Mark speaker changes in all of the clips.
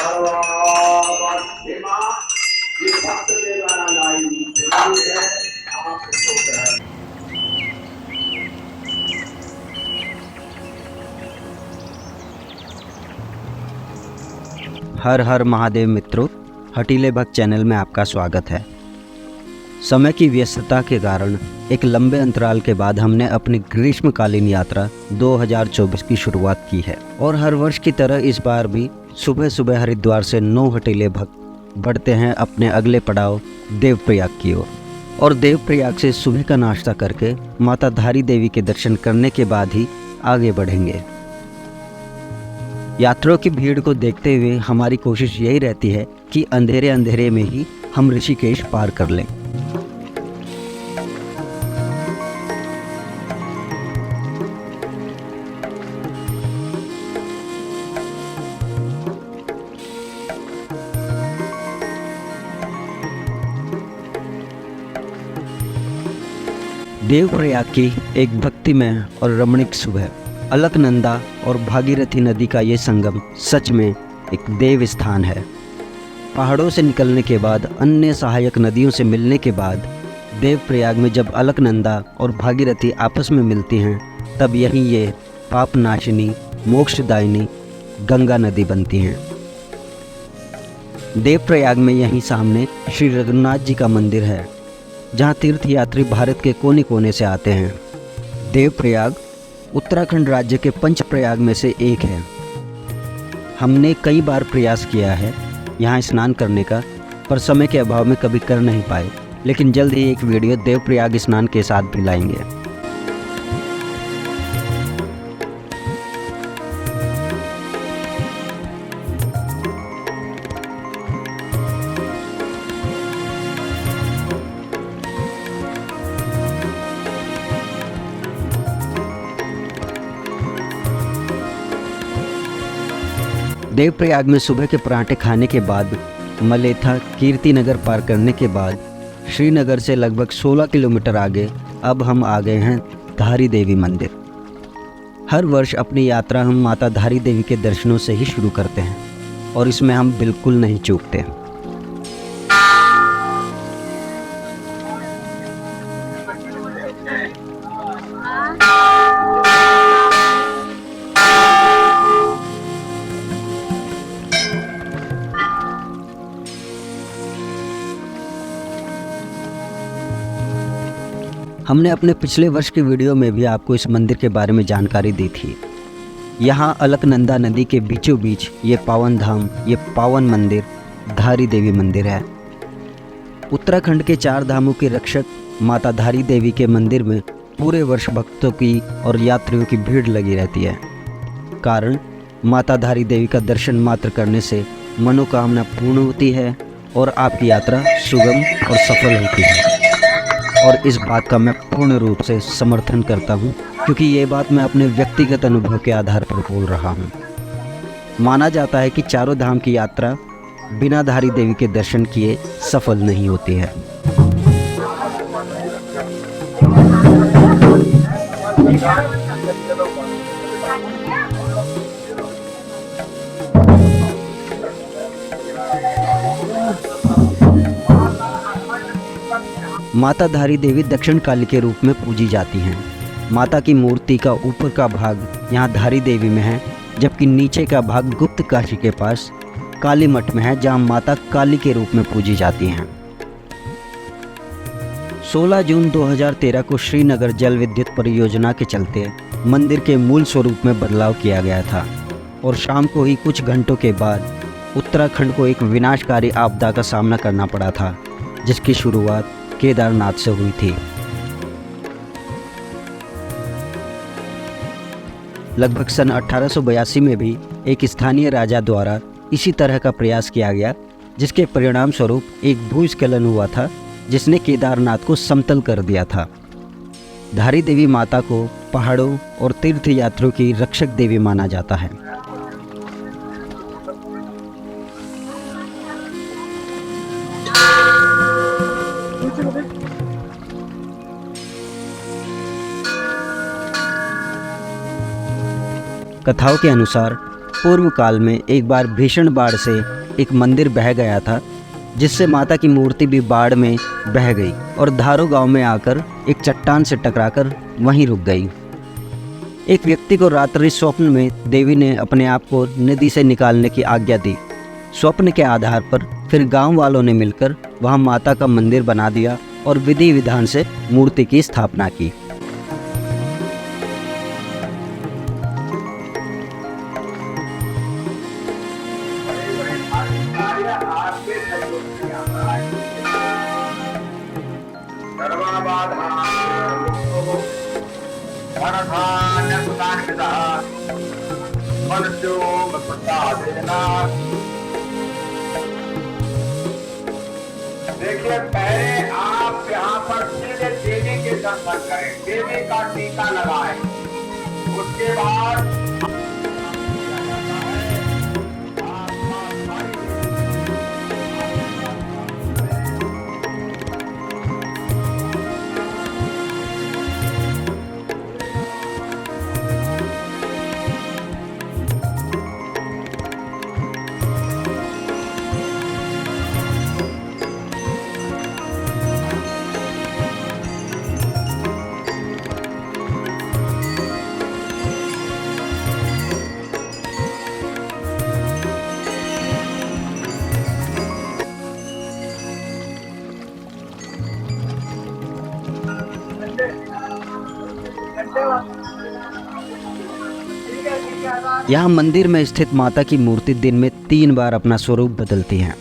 Speaker 1: ये भक्त के द्वारा गाई है। आप इसको
Speaker 2: हर हर महादेव मित्रों, हटीले भक्त चैनल में आपका स्वागत है। समय की व्यस्तता के कारण एक लंबे अंतराल के बाद हमने अपनी ग्रीष्मकालीन यात्रा 2024 की शुरुआत की है और हर वर्ष की तरह इस बार भी सुबह सुबह हरिद्वार से 9 हटीले भक्त बढ़ते हैं अपने अगले पड़ाव देवप्रयाग की ओर। और देवप्रयाग से सुबह का नाश्ता करके माता धारी देवी के दर्शन करने के बाद ही आगे बढ़ेंगे। यात्रियों की भीड़ को देखते हुए हमारी कोशिश यही रहती है कि अंधेरे अंधेरे में ही हम ऋषिकेश पार कर लें। देवप्रयाग की एक भक्तिमय और रमणीक सुबह, अलकनंदा और भागीरथी नदी का ये संगम सच में एक देव स्थान है। पहाड़ों से निकलने के बाद, अन्य सहायक नदियों से मिलने के बाद देवप्रयाग में जब अलकनंदा और भागीरथी आपस में मिलती हैं, तब यहीं ये पापनाशिनी मोक्षदायिनी गंगा नदी बनती हैं। देवप्रयाग में यहीं सामने श्री रघुनाथ जी का मंदिर है, जहाँ तीर्थयात्री भारत के कोने कोने से आते हैं। देवप्रयाग उत्तराखंड राज्य के पंच प्रयाग में से एक है। हमने कई बार प्रयास किया है यहाँ स्नान करने का, पर समय के अभाव में कभी कर नहीं पाए, लेकिन जल्द ही एक वीडियो देवप्रयाग स्नान के साथ भी लाएंगे। देवप्रयाग में सुबह के पराठे खाने के बाद, मलेथा कीर्ति नगर पार करने के बाद, श्रीनगर से लगभग 16 किलोमीटर आगे अब हम आ गए हैं धारी देवी मंदिर। हर वर्ष अपनी यात्रा हम माता धारी देवी के दर्शनों से ही शुरू करते हैं और इसमें हम बिल्कुल नहीं चूकते। हमने अपने पिछले वर्ष के वीडियो में भी आपको इस मंदिर के बारे में जानकारी दी थी। यहाँ अलकनंदा नदी के बीचों बीच ये पावन धाम, ये पावन मंदिर धारी देवी मंदिर है। उत्तराखंड के 4 धामों के रक्षक माता धारी देवी के मंदिर में पूरे वर्ष भक्तों की और यात्रियों की भीड़ लगी रहती है। कारण माता धारी देवी का दर्शन मात्र करने से मनोकामना पूर्ण होती है और आपकी यात्रा सुगम और सफल होती है। और इस बात का मैं पूर्ण रूप से समर्थन करता हूँ, क्योंकि ये बात मैं अपने व्यक्तिगत अनुभव के आधार पर बोल रहा हूँ। माना जाता है कि चारों धाम की यात्रा बिना धारी देवी के दर्शन किए सफल नहीं होती है। माता धारी देवी दक्षिण काली के रूप में पूजी जाती हैं। माता की मूर्ति का ऊपर का भाग यहाँ धारी देवी में है, जबकि नीचे का भाग गुप्त काशी के पास काली मठ में है, जहाँ माता काली के रूप में पूजी जाती हैं। 16 जून 2013 को श्रीनगर जल विद्युत परियोजना के चलते मंदिर के मूल स्वरूप में बदलाव किया गया था और शाम को ही कुछ घंटों के बाद उत्तराखंड को एक विनाशकारी आपदा का सामना करना पड़ा था, जिसकी शुरुआत केदारनाथ से हुई थी। लगभग सन 1882 में भी एक स्थानीय राजा द्वारा इसी तरह का प्रयास किया गया, जिसके परिणाम स्वरूप एक भूस्खलन हुआ था, जिसने केदारनाथ को समतल कर दिया था। धारी देवी माता को पहाड़ों और तीर्थ यात्रियों की रक्षक देवी माना जाता है। कथाओं के अनुसार पूर्व काल में एक बार भीषण बाढ़ से एक मंदिर बह गया था, जिससे माता की मूर्ति भी बाढ़ में बह गई और धारो गांव में आकर एक चट्टान से टकराकर वहीं रुक गई। एक व्यक्ति को रात्रि स्वप्न में देवी ने अपने आप को नदी से निकालने की आज्ञा दी। स्वप्न के आधार पर फिर गांव वालों ने मिलकर वहां माता का मंदिर बना दिया और विधि विधान से मूर्ति की स्थापना की।
Speaker 1: देखिए, पहले आप यहाँ पर सीधे देवी के दर्शन करें, देवी का टीका लगाएं, उसके बाद
Speaker 2: यहाँ मंदिर में स्थित माता की मूर्ति दिन में 3 बार अपना स्वरूप बदलती हैं।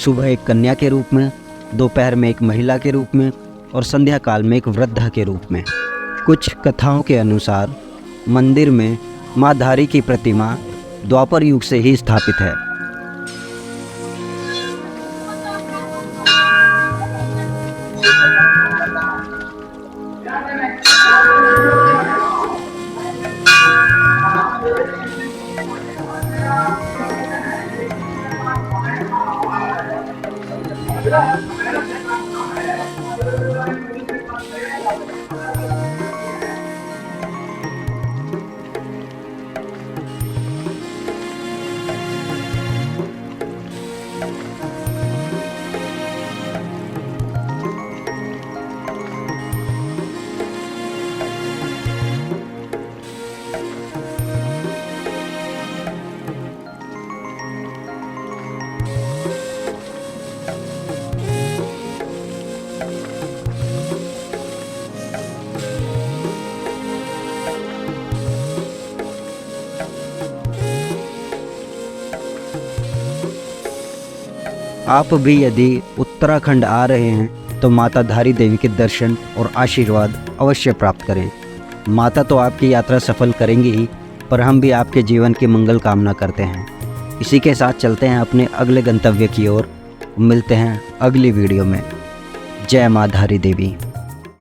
Speaker 2: सुबह एक कन्या के रूप में, दोपहर में एक महिला के रूप में और संध्या काल में एक वृद्धा के रूप में। कुछ कथाओं के अनुसार मंदिर में माँ धारी की प्रतिमा द्वापर युग से ही स्थापित है। आप भी यदि उत्तराखंड आ रहे हैं तो माता धारी देवी के दर्शन और आशीर्वाद अवश्य प्राप्त करें। माता तो आपकी यात्रा सफल करेंगी ही, पर हम भी आपके जीवन की मंगल कामना करते हैं। इसी के साथ चलते हैं अपने अगले गंतव्य की ओर। मिलते हैं अगली वीडियो में। जय माँ धारी देवी।